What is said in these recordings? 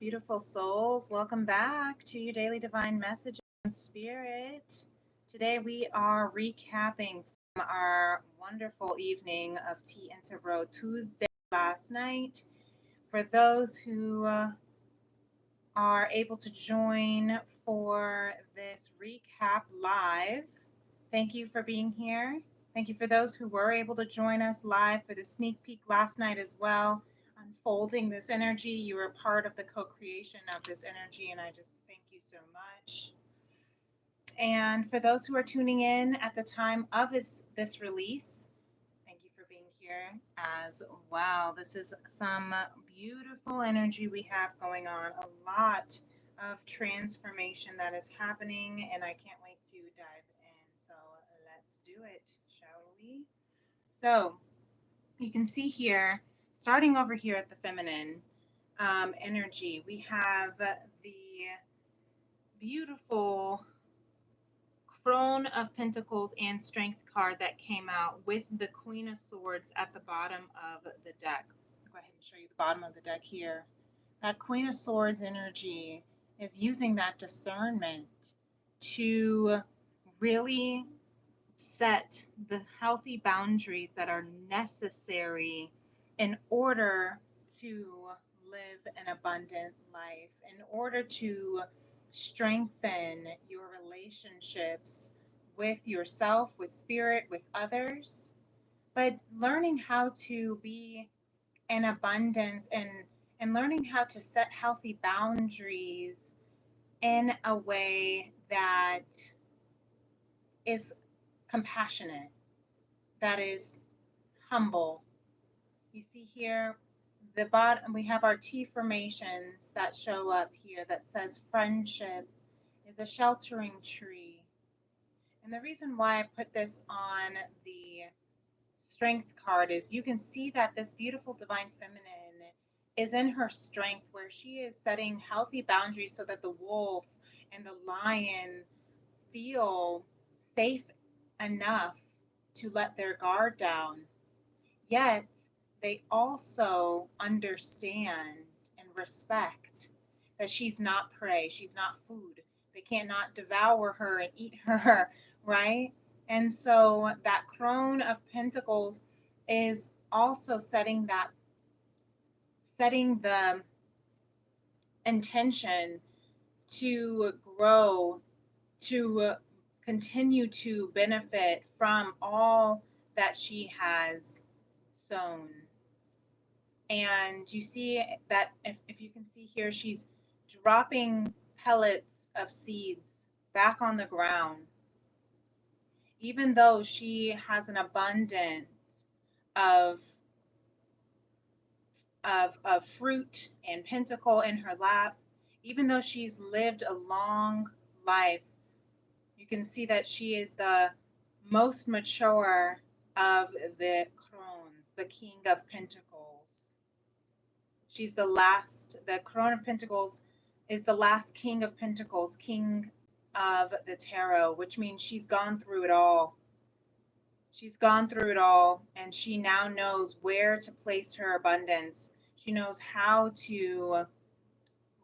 beautiful souls. Welcome back to your daily divine message in spirit. Today we are recapping from our wonderful evening of Tea and Tarot Tuesday last night. For those who are able to join for this recap live, thank you for being here. Thank you for those who were able to join us live for the sneak peek last night as well. Unfolding this energy, you were part of the co-creation of this energy, and I just thank you so much. And for those who are tuning in at the time of this release, thank you for being here as well. This is some beautiful energy we have going on, a lot of transformation that is happening, and I can't wait to dive in. So let's do it, shall we? So you can see here, starting over here at the feminine energy, we have the beautiful Throne of Pentacles and Strength card that came out with the Queen of Swords at the bottom of the deck. I'll go ahead and show you the bottom of the deck here. That Queen of Swords energy is using that discernment to really set the healthy boundaries that are necessary in order to live an abundant life, in order to strengthen your relationships with yourself, with spirit, with others, but learning how to be in abundance and learning how to set healthy boundaries in a way that is compassionate, that is humble. You see here, the bottom, we have our T formations that show up here that says friendship is a sheltering tree. And the reason why I put this on the strength card is you can see that this beautiful divine feminine is in her strength, where she is setting healthy boundaries so that the wolf and the lion feel safe enough to let their guard down. Yet they also understand and respect that she's not prey, she's not food. They cannot devour her and eat her, right? And so that Crone of Pentacles is also setting the intention to grow, to continue to benefit from all that she has sown. And you see that if you can see here, she's dropping pellets of seeds back on the ground. Even though she has an abundance of fruit and pentacle in her lap, even though she's lived a long life, you can see that she is the most mature of the crones, the King of Pentacles. She's the last, the Crown of Pentacles is the last King of Pentacles, King of the Tarot, which means she's gone through it all. She's gone through it all, and she now knows where to place her abundance. She knows how to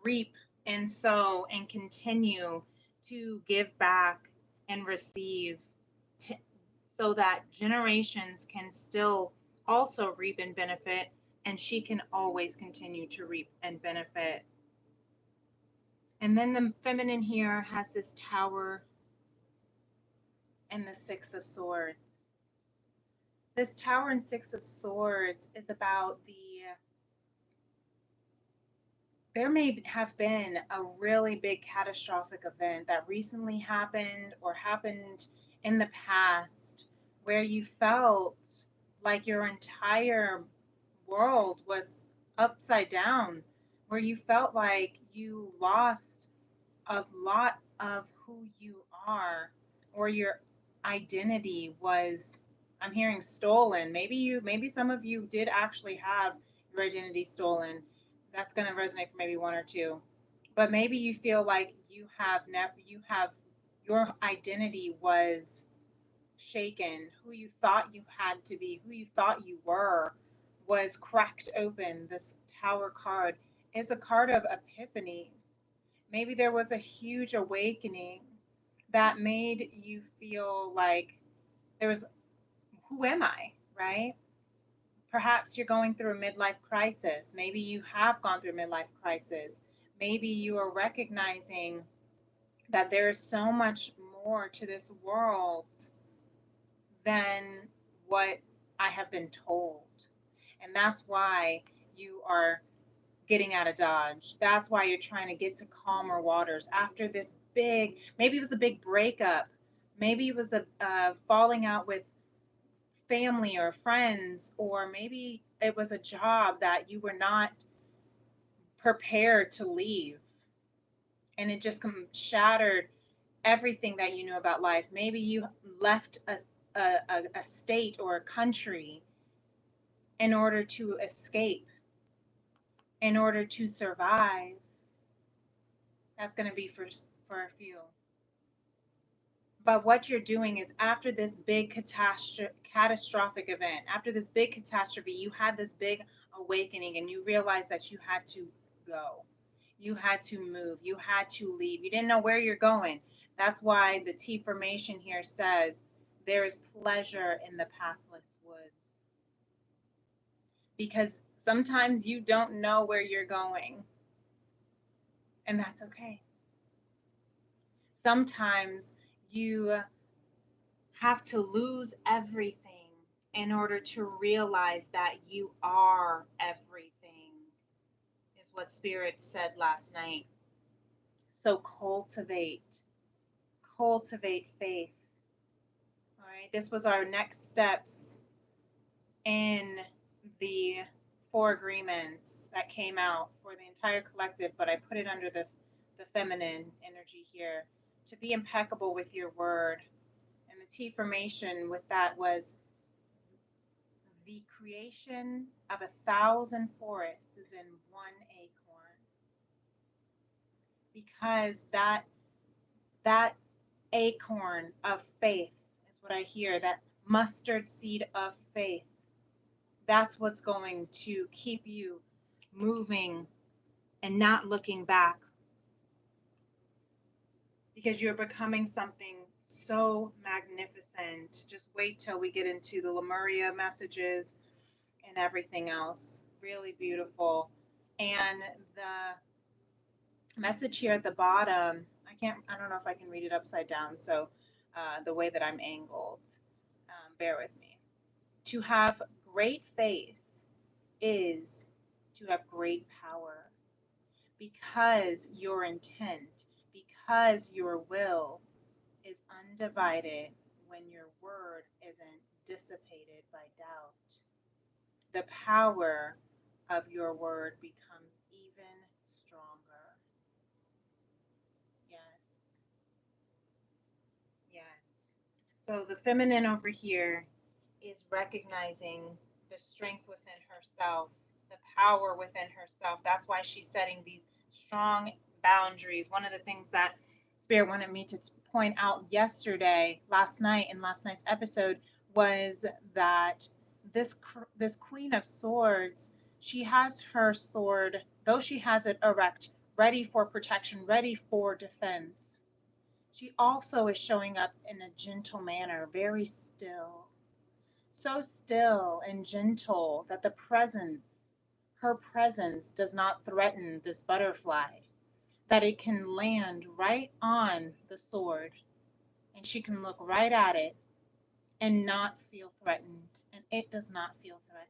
reap and sow and continue to give back and receive so that generations can still also reap and benefit, and she can always continue to reap and benefit. And then the feminine here has this Tower and the Six of Swords. This Tower and Six of Swords is about there may have been a really big catastrophic event that recently happened or happened in the past where you felt like your entire world was upside down, where you felt like you lost a lot of who you are, or your identity was, I'm hearing, stolen. Maybe some of you did actually have your identity stolen. That's going to resonate for maybe one or two. But maybe you feel like your identity was shaken. Who you thought you had to be, who you thought you were, was cracked open. This Tower card is a card of epiphanies. Maybe there was a huge awakening that made you feel like there was, who am I, right? Perhaps you're going through a midlife crisis. Maybe you have gone through a midlife crisis. Maybe you are recognizing that there is so much more to this world than what I have been told. And that's why you are getting out of Dodge. That's why you're trying to get to calmer waters after this big, maybe it was a big breakup. Maybe it was a falling out with family or friends, or maybe it was a job that you were not prepared to leave. And it just shattered everything that you knew about life. Maybe you left a state or a country in order to escape, in order to survive. That's going to be for a few. But what you're doing is, after this big catastrophic event, after this big catastrophe, you had this big awakening and you realized that you had to go. You had to move. You had to leave. You didn't know where you're going. That's why the T formation here says there is pleasure in the pathless woods. Because sometimes you don't know where you're going, and that's okay. Sometimes you have to lose everything in order to realize that you are everything, is what Spirit said last night. So cultivate faith. All right, this was our next steps in the 4 agreements that came out for the entire collective, but I put it under the feminine energy here, to be impeccable with your word. And the T formation with that was the creation of 1,000 forests is in one acorn. Because that acorn of faith is what I hear, that mustard seed of faith. That's what's going to keep you moving and not looking back, because you're becoming something so magnificent. Just wait till we get into the Lemuria messages and everything else. Really beautiful. And the message here at the bottom, I don't know if I can read it upside down, so the way that I'm angled, bear with me. To have great faith is to have great power, because your intent, because your will is undivided when your word isn't dissipated by doubt. The power of your word becomes even stronger. Yes. Yes. So the feminine over here is recognizing the strength within herself, the power within herself. That's why she's setting these strong boundaries. One of the things that Spirit wanted me to point out last night in last night's episode, was that this Queen of Swords, she has her sword, though she has it erect, ready for protection, ready for defense. She also is showing up in a gentle manner, very still. So still and gentle that her presence does not threaten this butterfly, that it can land right on the sword and she can look right at it and not feel threatened, and it does not feel threatened.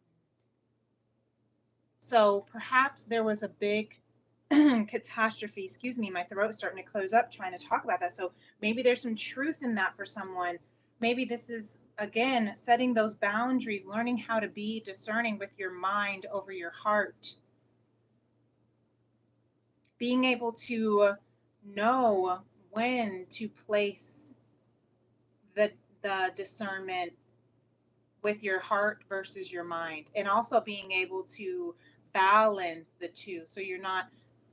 So perhaps there was a big catastrophe. Excuse me, my throat's starting to close up trying to talk about that. So maybe there's some truth in that for someone. Maybe this is, again, setting those boundaries, learning how to be discerning with your mind over your heart, being able to know when to place the discernment with your heart versus your mind, and also being able to balance the two, so you're not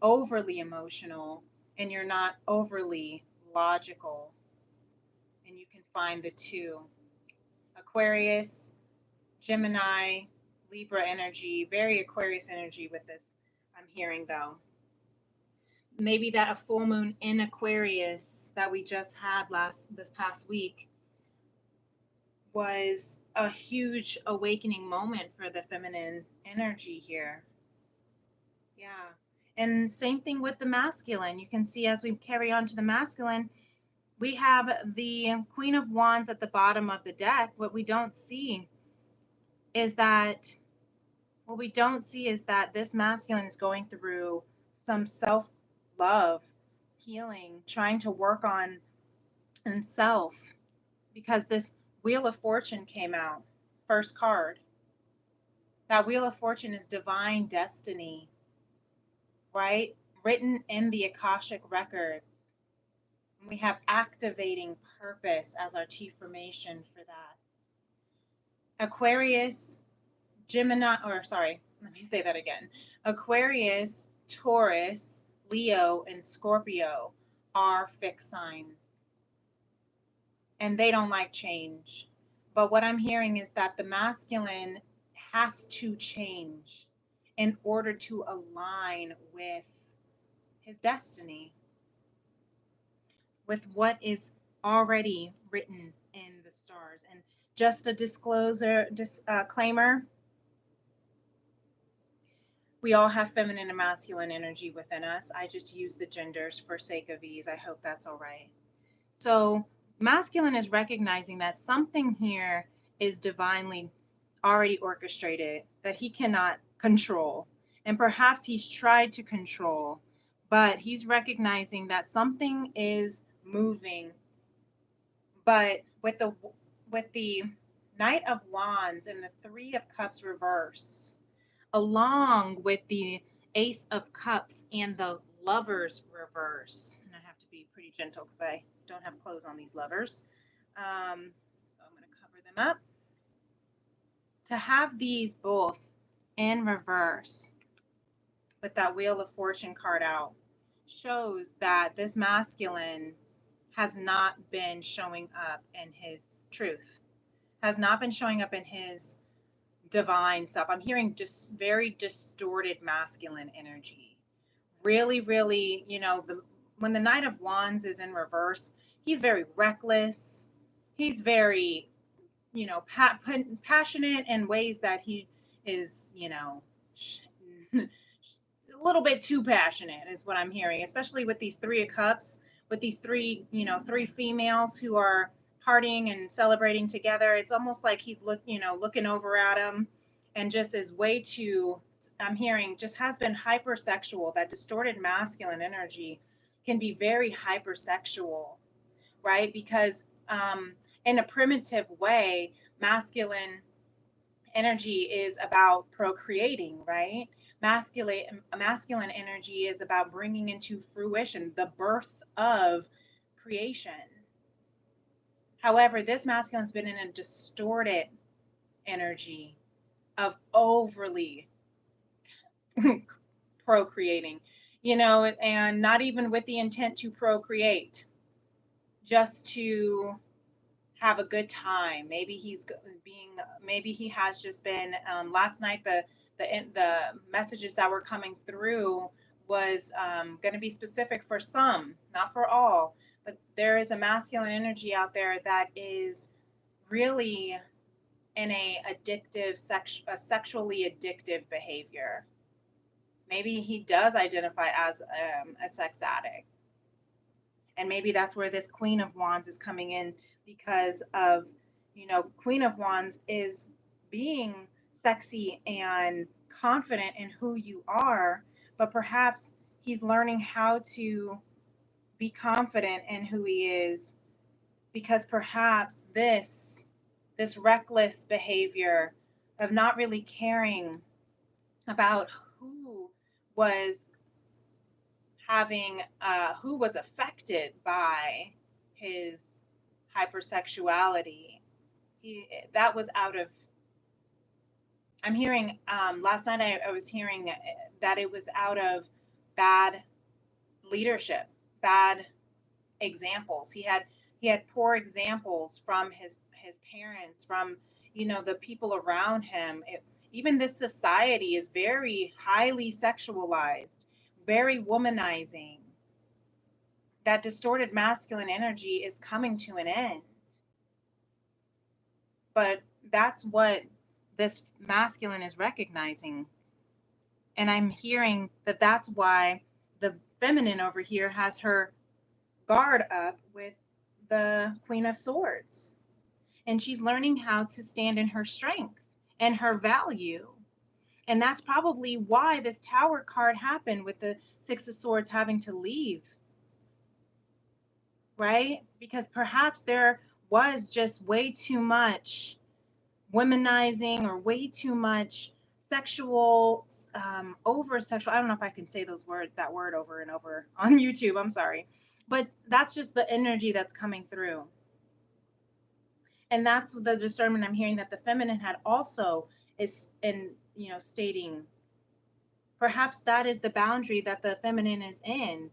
overly emotional and you're not overly logical, and you can find the two. Aquarius, Gemini, Libra energy, very Aquarius energy with this. I'm hearing though. Maybe that a full moon in Aquarius that we just had this past week was a huge awakening moment for the feminine energy here. Yeah. And same thing with the masculine. You can see as we carry on to the masculine, we have the Queen of Wands at the bottom of the deck. What we don't see is that this masculine is going through some self-love, healing, trying to work on himself, because this Wheel of Fortune came out, first card. That Wheel of Fortune is divine destiny, right? Written in the Akashic records. We have activating purpose as our T formation for that. Aquarius, Gemini, or sorry, let me say that again. Aquarius, Taurus, Leo, and Scorpio are fixed signs. And they don't like change. But what I'm hearing is that the masculine has to change in order to align with his destiny, with what is already written in the stars. And just a disclaimer, we all have feminine and masculine energy within us. I just use the genders for sake of ease. I hope that's all right. So masculine is recognizing that something here is divinely already orchestrated that he cannot control. And perhaps he's tried to control, but he's recognizing that something is moving. But with the Knight of Wands and the Three of Cups reverse, along with the Ace of Cups and the Lovers reverse, and I have to be pretty gentle because I don't have clothes on these lovers, so I'm going to cover them up. To have these both in reverse with that Wheel of Fortune card out shows that this masculine has not been showing up in his truth, has not been showing up in his divine self. I'm hearing just very distorted masculine energy. Really, really, when the Knight of Wands is in reverse, he's very reckless. He's very, passionate in ways that he is, a little bit too passionate is what I'm hearing, especially with these Three of Cups, with these three females who are partying and celebrating together. It's almost like he's looking over at them, and just is way too, I'm hearing, just has been hypersexual. That distorted masculine energy can be very hypersexual, right? Because in a primitive way, masculine energy is about procreating, right? Masculine energy is about bringing into fruition the birth of creation. However, this masculine's been in a distorted energy of overly procreating, and not even with the intent to procreate, just to have a good time. Maybe he has just been, last night, the messages that were coming through was going to be specific for some, not for all, but there is a masculine energy out there that is really in a sexually addictive behavior. Maybe he does identify as a sex addict, and maybe that's where this Queen of Wands is coming in, because of, Queen of Wands is being sexy and confident in who you are, but perhaps he's learning how to be confident in who he is, because perhaps this reckless behavior of not really caring about who was who was affected by his hypersexuality, that was out of, I'm hearing, last night I was hearing that it was out of bad leadership, bad examples. He had poor examples from his parents, from the people around him. Even this society is very highly sexualized, very womanizing. That distorted masculine energy is coming to an end. But that's what this masculine is recognizing. And I'm hearing that that's why the feminine over here has her guard up with the Queen of Swords. And she's learning how to stand in her strength and her value. And that's probably why this Tower card happened with the Six of Swords having to leave, right? Because perhaps there was just way too much womanizing or way too much sexual, over sexual. I don't know if I can say that word over and over on YouTube. I'm sorry. But that's just the energy that's coming through. And that's the discernment I'm hearing that the feminine had also is in, stating perhaps that is the boundary that the feminine is in.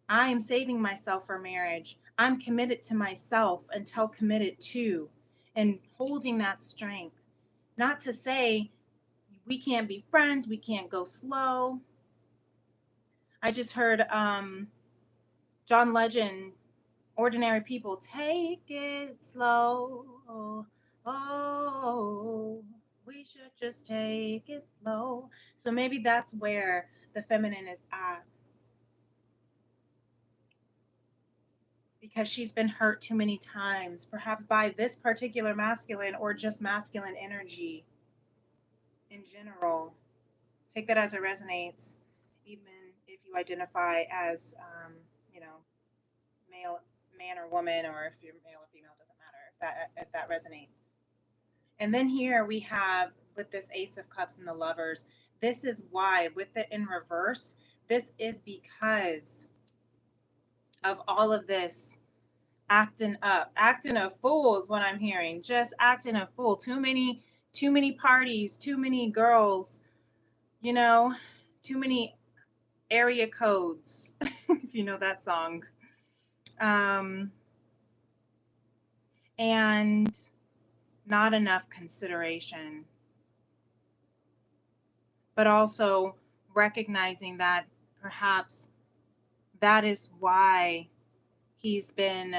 I am saving myself for marriage. I'm committed to myself until committed to, and holding that strength. Not to say we can't be friends, we can't go slow. I just heard John Legend, Ordinary People, take it slow. Oh, we should just take it slow. So maybe that's where the feminine is at. Because she's been hurt too many times, perhaps by this particular masculine or just masculine energy in general. Take that as it resonates, even if you identify as, male, man or woman, or if you're male or female, doesn't matter if that resonates. And then here we have with this Ace of Cups and the Lovers. This is why, with it in reverse, this is because of all of this acting up, acting a fool is what I'm hearing. Just acting a fool. Too many parties, too many girls, too many area codes, if you know that song. And not enough consideration. But also recognizing that perhaps that is why he's been,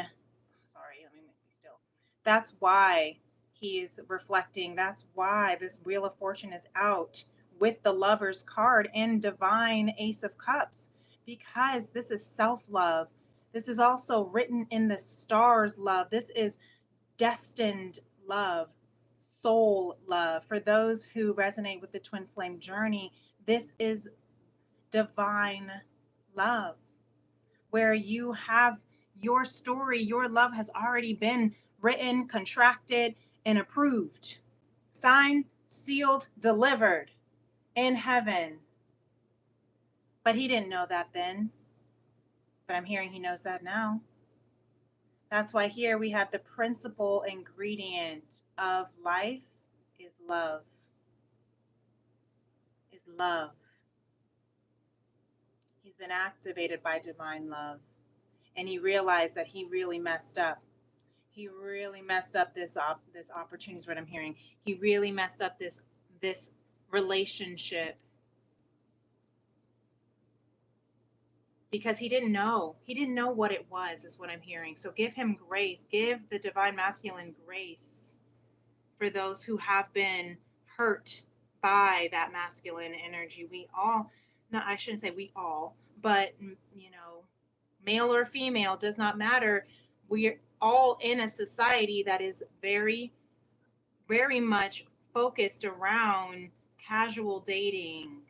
sorry, let me be still. That's why he is reflecting. That's why this Wheel of Fortune is out with the Lover's card and Divine Ace of Cups, because this is self-love. This is also written in the stars love. This is destined love, soul love. For those who resonate with the twin flame journey, this is divine love, where you have your story, your love has already been written, contracted, and approved, signed, sealed, delivered in heaven. But he didn't know that then. But I'm hearing he knows that now. That's why here we have the principal ingredient of life is love. Is love. He's been activated by divine love. And he realized that he really messed up. He really messed up this opportunity is what I'm hearing. He really messed up this relationship because he didn't know. He didn't know what it was, is what I'm hearing. So give him grace. Give the divine masculine grace for those who have been hurt by that masculine energy. We all, no, I shouldn't say we all, but male or female does not matter. We're all in a society that is very, very much focused around casual dating,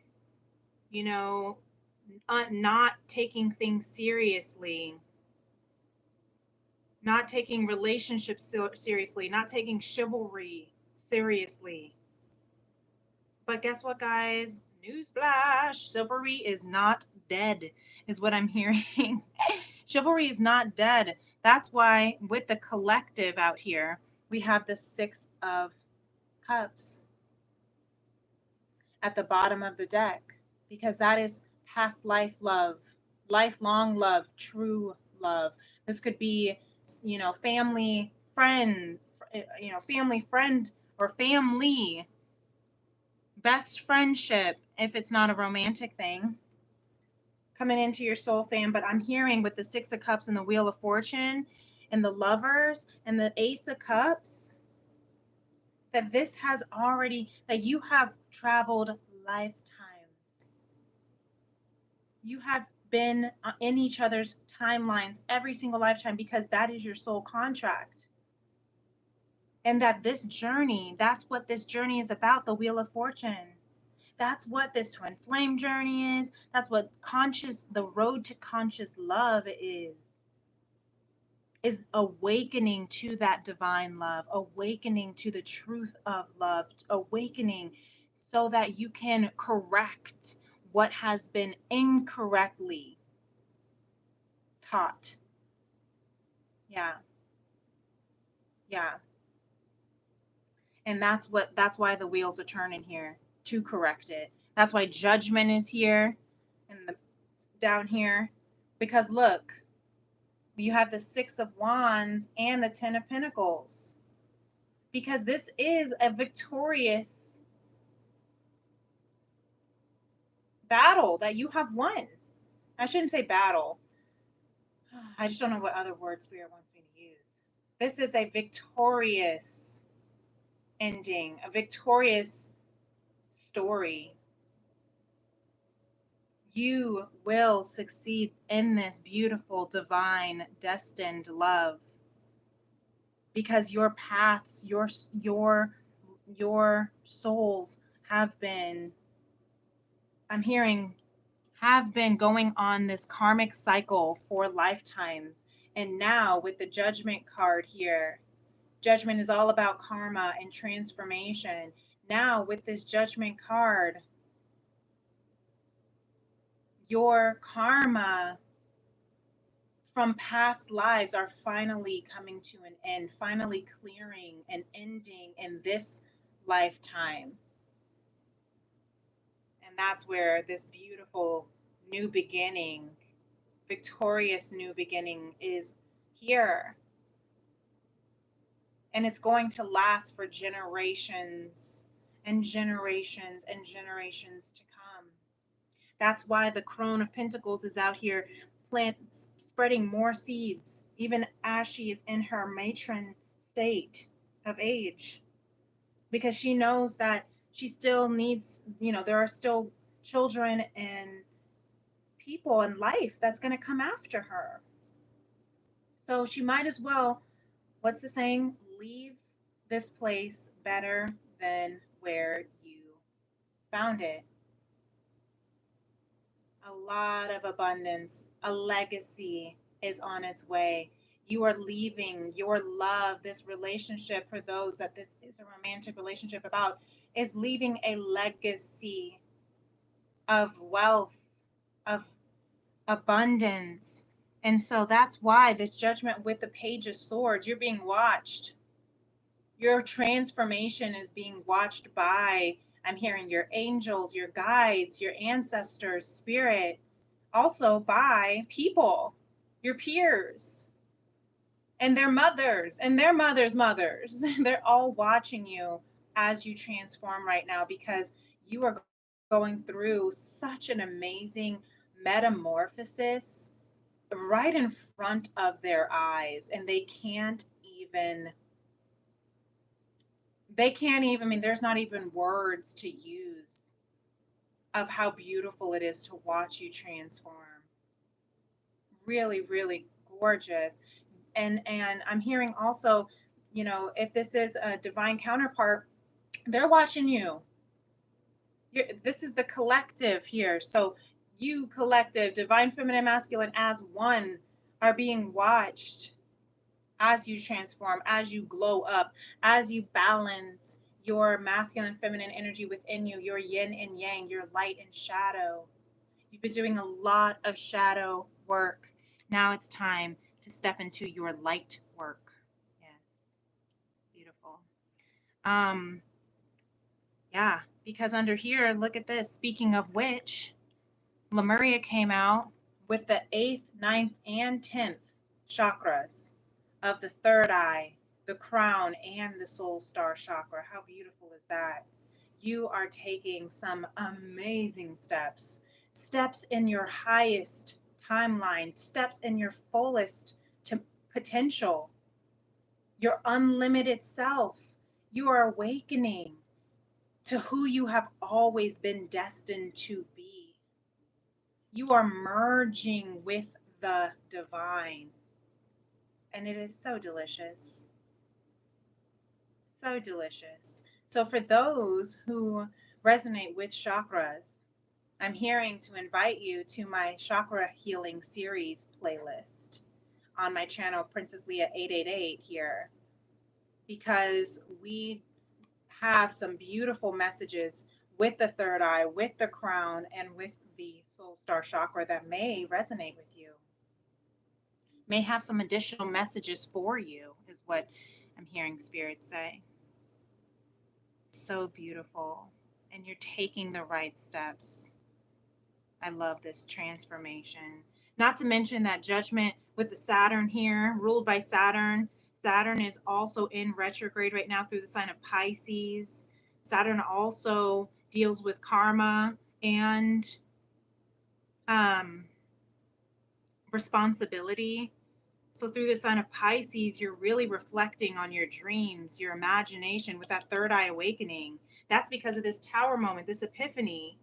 not taking things seriously, not taking relationships seriously, not taking chivalry seriously. But guess what, guys? Newsflash, chivalry is not dead, is what I'm hearing. Chivalry is not dead. That's why with the collective out here, we have the Six of Cups at the bottom of the deck, because that is past life love, lifelong love, true love. This could be, family friend, family friend or family Best friendship, if it's not a romantic thing, coming into your soul fam. But I'm hearing with the Six of Cups and the Wheel of Fortune and the Lovers and the Ace of Cups that this has already, that you have traveled lifetimes. You have been in each other's timelines every single lifetime because that is your soul contract. And that this journey, that's what this journey is about, the Wheel of Fortune. That's what this twin flame journey is. That's what the road to conscious love is awakening to that divine love, awakening to the truth of love, awakening so that you can correct what has been incorrectly taught. Yeah. Yeah. And that's why the wheels are turning here, to correct it. That's why judgment is here and down here, because look, you have the Six of Wands and the Ten of Pentacles, because this is a victorious battle that you have won. I shouldn't say battle. I just don't know what other word Spirit wants me to use. This is a victorious ending, a victorious story. You will succeed in this beautiful, divine, destined love, because your paths, your souls have been, I'm hearing, have been going on this karmic cycle for lifetimes. And now with the Judgment card here, Judgment is all about karma and transformation. Now with this Judgment card, your karma from past lives are finally coming to an end, finally clearing and ending in this lifetime. And that's where this beautiful new beginning, victorious new beginning, is here. And it's going to last for generations and generations and generations to come. That's why the Crone of Pentacles is out here spreading more seeds, even as she is in her matron state of age, because she knows that she still needs, there are still children and people in life that's going to come after her. So she might as well, what's the saying? Leave this place better than where you found it. A lot of abundance, a legacy is on its way. You are leaving your love, this relationship, for those that this is a romantic relationship about, is leaving a legacy of wealth, of abundance. And so that's why this Judgment with the Page of Swords, you're being watched. Your transformation is being watched by, I'm hearing, your angels, your guides, your ancestors, spirit, also by people, your peers, and their mothers, and their mothers' mothers. They're all watching you as you transform right now, because you are going through such an amazing metamorphosis right in front of their eyes, and they can't even, I mean, there's not even words to use of how beautiful it is to watch you transform. Really, really gorgeous. And I'm hearing also, if this is a divine counterpart, they're watching you. This is the collective here. So you, collective, divine feminine masculine as one, are being watched as you transform, as you glow up, as you balance your masculine feminine energy within you, your yin and yang, your light and shadow. You've been doing a lot of shadow work. Now it's time to step into your light work. Yes. Beautiful. Um, yeah, because under here, look at this. Speaking of which, Lemuria came out with the 8th, 9th, and 10th chakras of the third eye, the crown, and the soul star chakra. How beautiful is that? you are taking some amazing steps, steps in your highest timeline, steps in your fullest potential, your unlimited self. You are awakening to who you have always been destined to be. You are merging with the divine, and it is so delicious. So delicious. So, for those who resonate with chakras, I'm hearing to invite you to my chakra healing series playlist on my channel, Princess Leah 888 here, because we have some beautiful messages with the third eye, with the crown, and with the soul star chakra that may resonate with you, may have some additional messages for you, is what I'm hearing spirits say. So beautiful. And you're taking the right steps. I love this transformation. Not to mention that judgment with the Saturn here, ruled by Saturn. Saturn is also in retrograde right now through the sign of Pisces. Saturn also deals with karma and responsibility. So through the sign of Pisces, you're really reflecting on your dreams, your imagination with that third eye awakening. That's because of this tower moment, this epiphany.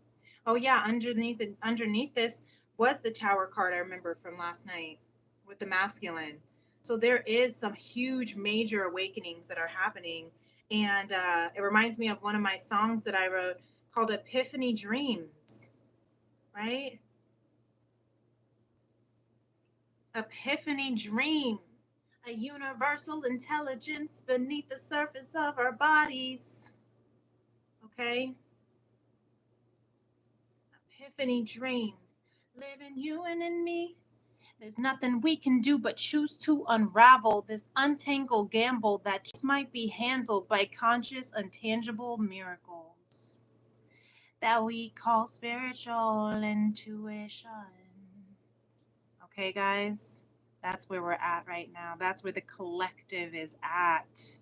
Oh yeah, underneath this was the tower card I remember from last night with the masculine. So there is some huge major awakenings that are happening. And it reminds me of one of my songs that I wrote called Epiphany Dreams, right? Epiphany dreams, a universal intelligence beneath the surface of our bodies. Okay? Epiphany dreams, live in you and in me. There's nothing we can do but choose to unravel this untangled gamble that just might be handled by conscious, untangible miracles that we call spiritual intuition. Okay, guys? That's where we're at right now. That's where the collective is at.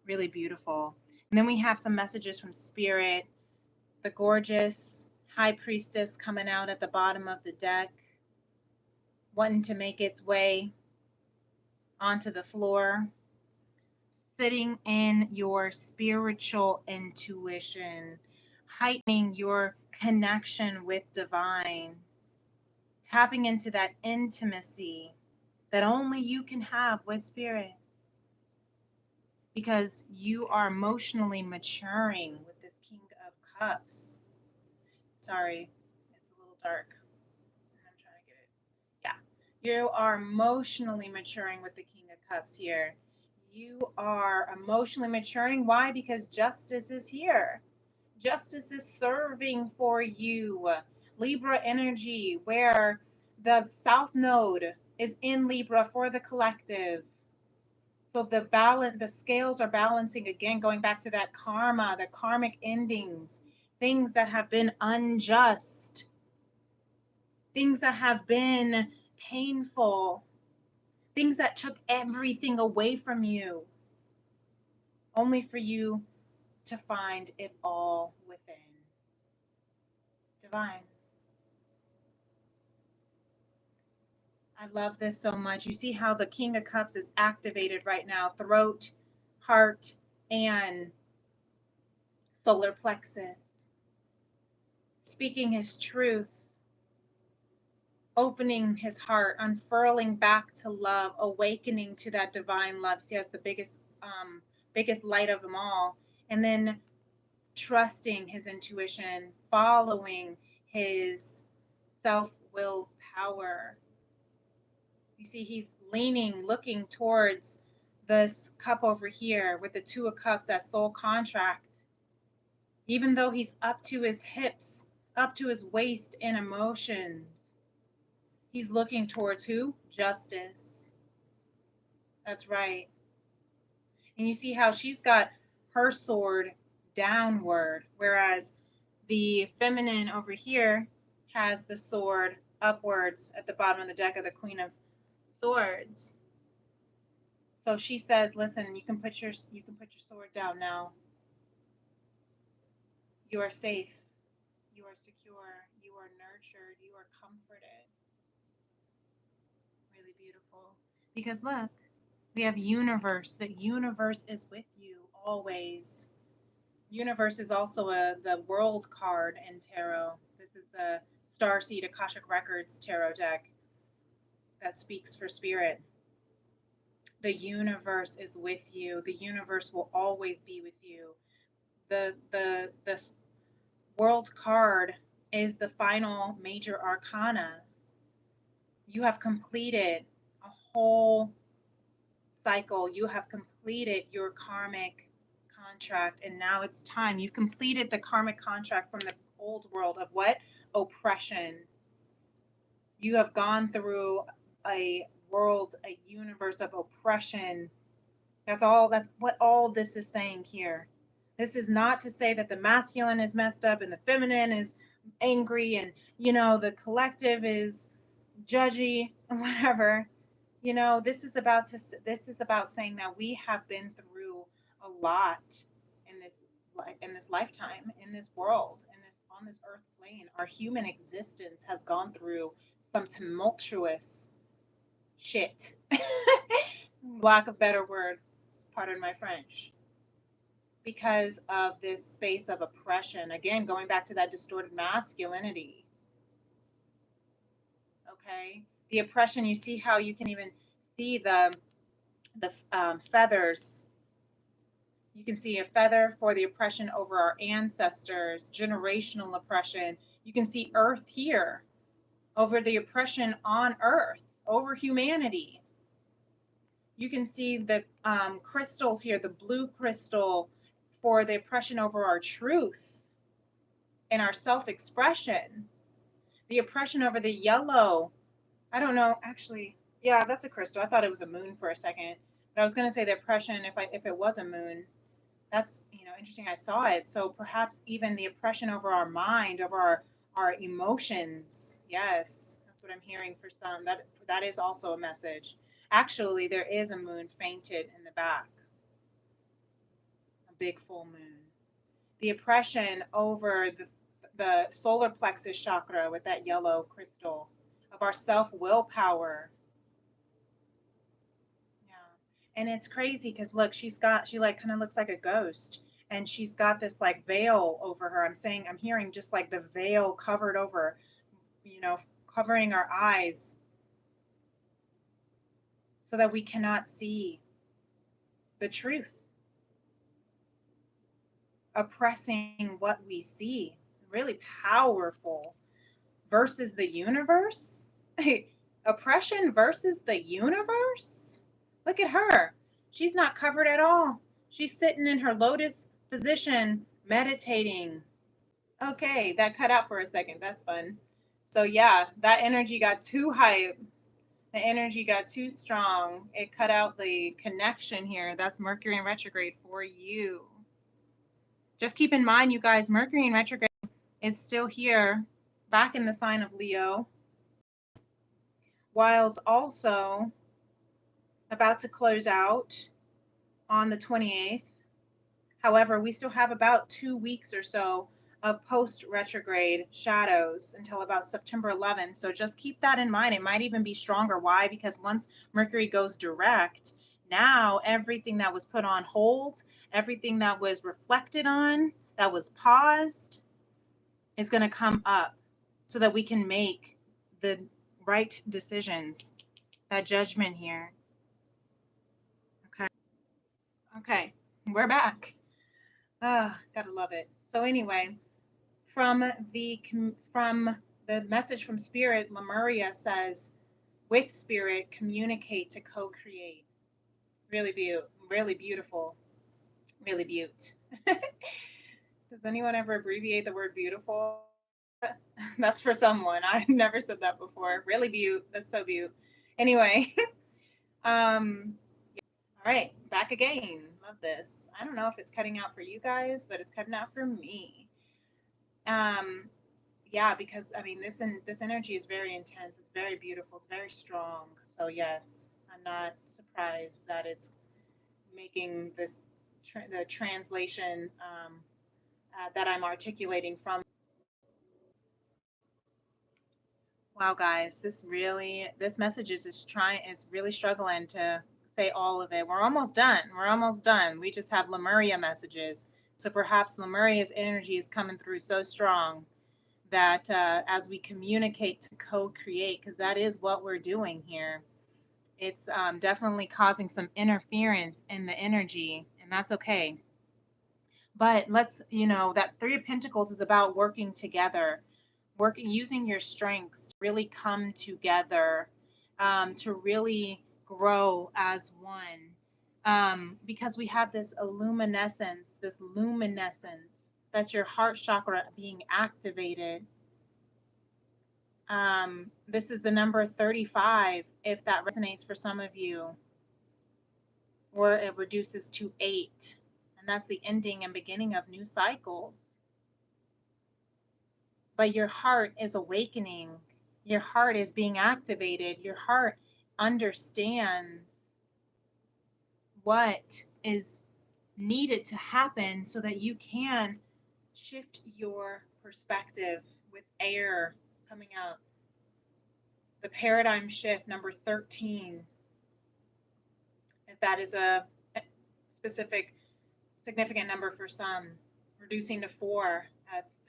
Really beautiful. And then we have some messages from Spirit, the gorgeous High Priestess coming out at the bottom of the deck, wanting to make its way onto the floor, sitting in your spiritual intuition, heightening your connection with divine, tapping into that intimacy that only you can have with Spirit, because you are emotionally maturing with this King of Cups. Sorry, it's a little dark. I'm trying to get it. Yeah. You are emotionally maturing with the King of Cups here. You are emotionally maturing. Why? Because justice is here. Justice is serving for you. Libra energy, where the South Node is in Libra for the collective. So the scales are balancing again, going back to that karma, the karmic endings, things that have been unjust, things that have been painful, things that took everything away from you, only for you to find it all within. Divine. I love this so much. You see how the King of Cups is activated right now, throat, heart, and solar plexus. Speaking his truth, opening his heart, unfurling back to love, awakening to that divine love. So he has the biggest light of them all. And then trusting his intuition, following his self-willed power. You see, he's leaning, looking towards this cup over here with the Two of Cups, that soul contract. Even though he's up to his hips, up to his waist in emotions, he's looking towards who? Justice. That's right. And you see how she's got her sword downward, whereas the feminine over here has the sword upwards at the bottom of the deck of the Queen of Swords. So she says, "Listen, you can put your sword down now. You are safe. You are secure. You are nurtured. You are comforted. Really beautiful. Because look, we have universe. The universe is with you always. Universe is also the world card in tarot. This is the Starseed Akashic Records tarot deck that speaks for spirit. The universe is with you. The universe will always be with you. The world card is the final major arcana. You have completed a whole cycle. You have completed your karmic contract, and now it's time. You've completed the karmic contract from the old world of what? Oppression. You have gone through a world, a universe of oppression. That's what all this is saying here. This is not to say that the masculine is messed up and the feminine is angry and, the collective is judgy and whatever. This is about saying that we have been through a lot in this lifetime, in this world, on this earth plane. Our human existence has gone through some tumultuous shit. Lack of better word, pardon my French. Because of this space of oppression. Again, going back to that distorted masculinity. Okay? The oppression, you see how you can even see the feathers. You can see a feather for the oppression over our ancestors, generational oppression. You can see earth here over the oppression on earth, over humanity. You can see the crystals here, the blue crystal for the oppression over our truth and our self-expression. The oppression over the yellow. I don't know, actually, yeah, that's a crystal. I thought it was a moon for a second. But I was going to say the oppression if it was a moon. That's, interesting. I saw it. So perhaps even the oppression over our mind, over our emotions. Yes, that's what I'm hearing for some. That is also a message. Actually, there is a moon fainted in the back, a big full moon. The oppression over the solar plexus chakra with that yellow crystal of our self willpower. Yeah. And it's crazy because look, she like kind of looks like a ghost, and she's got this like veil over her. I'm hearing just like the veil covered over, covering our eyes so that we cannot see the truth, oppressing what we see. Really powerful. Versus the universe. Oppression versus the universe. Look at her. She's not covered at all. She's sitting in her lotus position, meditating. Okay, that cut out for a second. That's fun. So, yeah, that energy got too hype. The energy got too strong. It cut out the connection here. That's Mercury in retrograde for you. Just keep in mind, you guys, Mercury in retrograde is still here, back in the sign of Leo, while it's also about to close out on the 28th. However, we still have about 2 weeks or so of post-retrograde shadows until about September 11th. So just keep that in mind. It might even be stronger. Why? Because once Mercury goes direct, now everything that was put on hold, everything that was reflected on, that was paused, is going to come up so that we can make the right decisions. That judgment here. Okay, we're back. Gotta love it. So anyway, from the message from Spirit, Lemuria says, with Spirit, communicate to co-create. Really beautiful, really beaut. Does anyone ever abbreviate the word beautiful? That's for someone. I've never said that before. Really beaut. That's so beaut. Anyway, all right, back again. Love this. I don't know if it's cutting out for you guys, but it's cutting out for me. Yeah, because I mean, this energy is very intense. It's very beautiful. It's very strong. So yes, I'm not surprised that it's making the translation that I'm articulating from. Wow, guys, this message is really struggling to say all of it. We're almost done. We're almost done. We just have Lemuria messages. So perhaps Lemuria's energy is coming through so strong that as we communicate to co-create, because that is what we're doing here, it's definitely causing some interference in the energy, and that's okay. But let's, that Three of Pentacles is about working together, working, using your strengths, really come together, to really grow as one. Because we have this luminescence, that's your heart chakra being activated. This is the number 35, if that resonates for some of you, or it reduces to 8. And that's the ending and beginning of new cycles. But your heart is awakening. Your heart is being activated. Your heart understands what is needed to happen so that you can shift your perspective with air coming out. The paradigm shift, number 13. If that is a specific, significant number for some, reducing to 4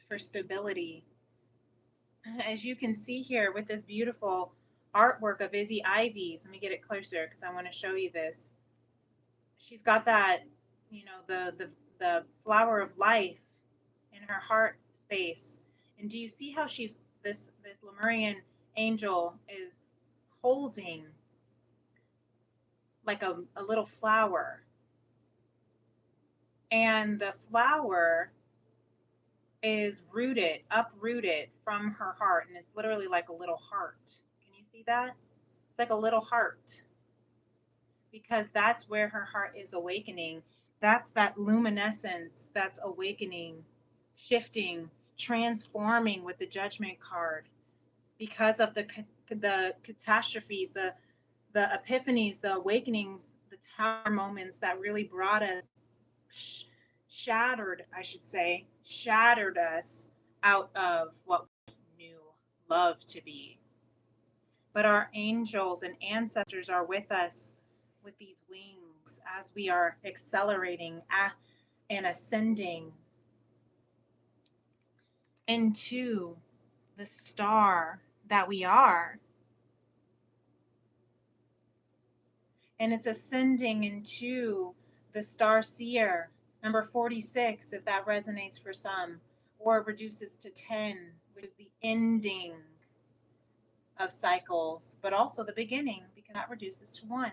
for stability. As you can see here with this beautiful artwork of Izzy Ivy's, let me get it closer because I want to show you this. She's got that, the flower of life in her heart space. And do you see how she's this Lemurian angel is holding like a little flower, and the flower is uprooted from her heart, and it's literally like a little heart. Can you see that? It's like a little heart, because that's where her heart is awakening. That's that luminescence that's awakening, shifting, transforming with the Judgment card, because of the catastrophes, the epiphanies, the awakenings, the tower moments that really brought us, shattered us out of what we knew love to be. But our angels and ancestors are with us with these wings as we are accelerating and ascending into the star that we are. And it's ascending into the star seer, number 46, if that resonates for some, or it reduces to 10, which is the ending of cycles, but also the beginning, because that reduces to 1.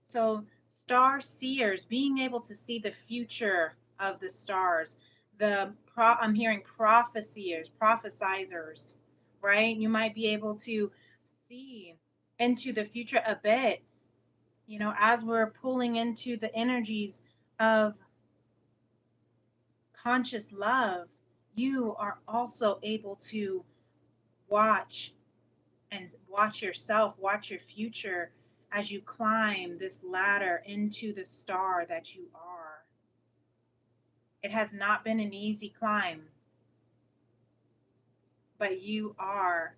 So star seers, being able to see the future of the stars, I'm hearing prophesizers, right? You might be able to see into the future a bit, as we're pulling into the energies of conscious love. You are also able to watch yourself, watch your future as you climb this ladder into the star that you are. It has not been an easy climb, but you are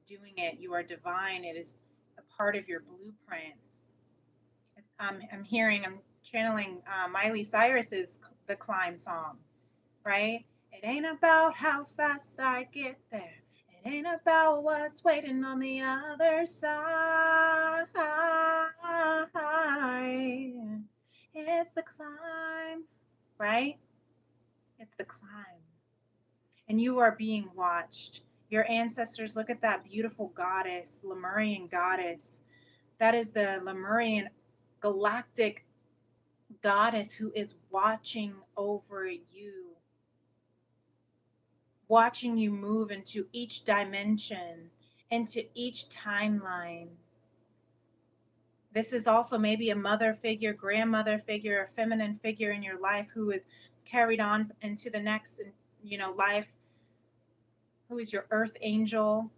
doing it. You are divine. It is a part of your blueprint. I'm channeling Miley Cyrus's The Climb song, right? It ain't about how fast I get there. It ain't about what's waiting on the other side. It's the climb, right? It's the climb. And you are being watched. Your ancestors, look at that beautiful goddess, Lemurian goddess. That is the Lemurian galactic goddess who is watching over you, watching you move into each dimension, into each timeline. This is also maybe a mother figure, grandmother figure, a feminine figure in your life who is carried on into the next, life, who is your earth angel,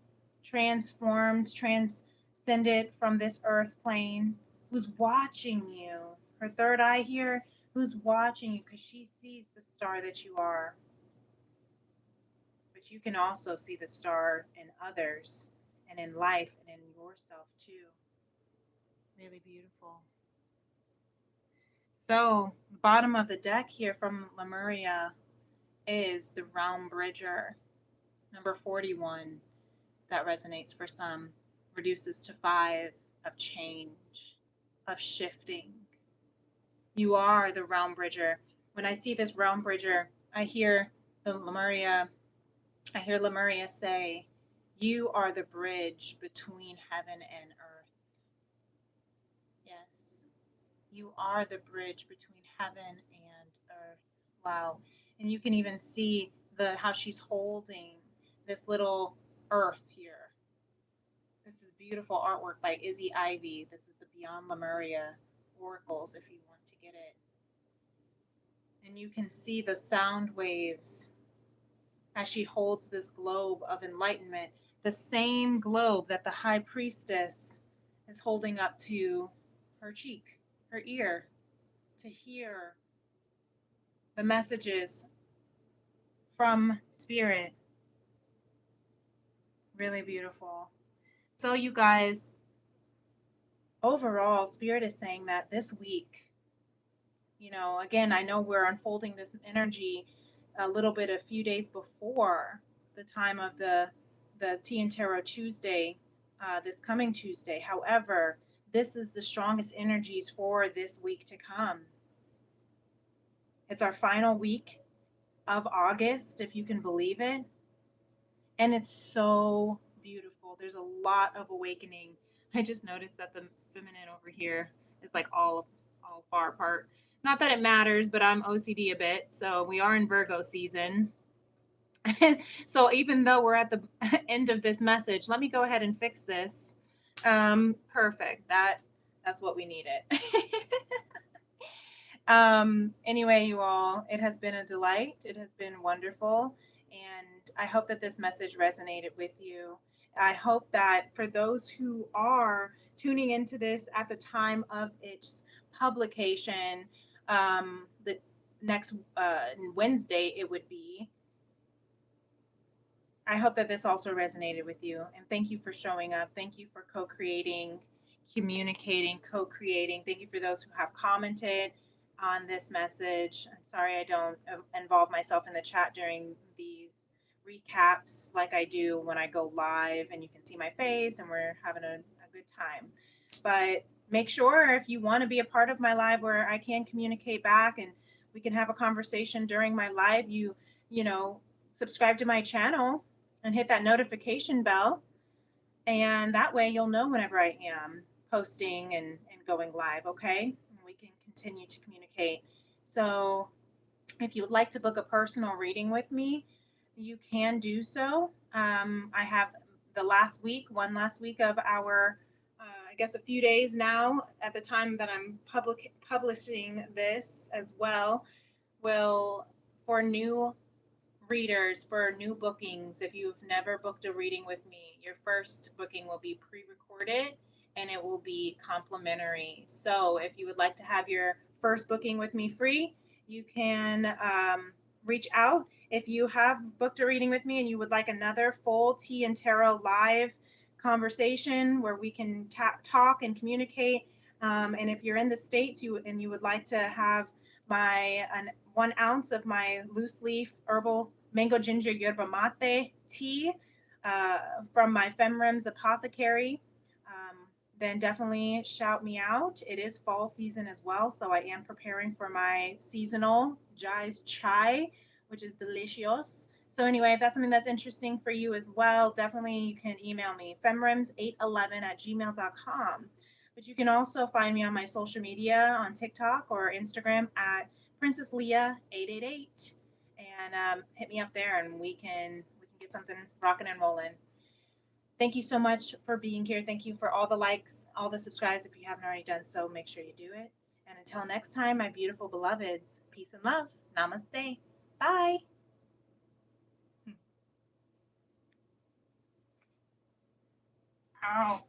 transcended from this earth plane, who's watching you. Her third eye here, who's watching you, because she sees the star that you are, but you can also see the star in others and in life and in yourself too. Really beautiful. So, the bottom of the deck here from Lemuria is the Realm Bridger, number 41. That resonates for some. Reduces to 5 of change, of shifting. You are the Realm Bridger. When I see this Realm Bridger, I hear Lemuria say, you are the bridge between heaven and earth. Yes, you are the bridge between heaven and earth. Wow. And you can even see how she's holding this little earth here. This is beautiful artwork by Izzy Ivy. This is the Beyond Lemuria Oracles if you want to get it. And you can see the sound waves as she holds this globe of enlightenment, the same globe that the high priestess is holding up to her cheek, her ear, to hear the messages from spirit. Really beautiful. So, you guys, overall, spirit is saying that this week, again, I know we're unfolding this energy a few days before the time of the Tea and Tarot Tuesday, this coming Tuesday. However, this is the strongest energies for this week to come. It's our final week of August, if you can believe it. And it's so beautiful. There's a lot of awakening. I just noticed that the feminine over here is like all far apart. Not that it matters, but I'm OCD a bit. So we are in Virgo season. So even though we're at the end of this message, let me go ahead and fix this. Perfect. That's what we needed. Anyway, you all, it has been a delight. It has been wonderful. And I hope that this message resonated with you. I hope that for those who are tuning into this at the time of its publication, the next Wednesday, it would be. I hope that this also resonated with you. And thank you for showing up. Thank you for co creating, communicating, co creating. Thank you for those who have commented on this message. I'm sorry I don't involve myself in the chat during these recaps like I do when I go live and you can see my face and we're having a good time. But make sure if you want to be a part of my live where I can communicate back and we can have a conversation during my live, you know, subscribe to my channel and hit that notification bell. And that way you'll know whenever I am posting and going live, okay? And we can continue to communicate. So if you would like to book a personal reading with me, you can do so. I have one last week of our, I guess a few days now at the time that I'm publishing this as well, for new readers, for new bookings, if you've never booked a reading with me, your first booking will be pre-recorded and it will be complimentary. So if you would like to have your first booking with me free, you can reach out. If you have booked a reading with me and you would like another full Tea and Tarot live conversation where we can talk and communicate, and if you're in the States you would like to have my 1 ounce of my loose leaf herbal mango ginger yerba mate tea from my Femrims Apothecary, then definitely shout me out. It is fall season as well, so I am preparing for my seasonal Jai's chai, which is delicious. So anyway, if that's something that's interesting for you as well, definitely you can email me, femrims811@gmail.com. But you can also find me on my social media on TikTok or Instagram at Princess Leah 888, and hit me up there, and we can get something rocking and rolling. Thank you so much for being here. Thank you for all the likes, all the subscribes. If you haven't already done so, make sure you do it. And until next time, my beautiful beloveds, peace and love. Namaste. Bye. Ow.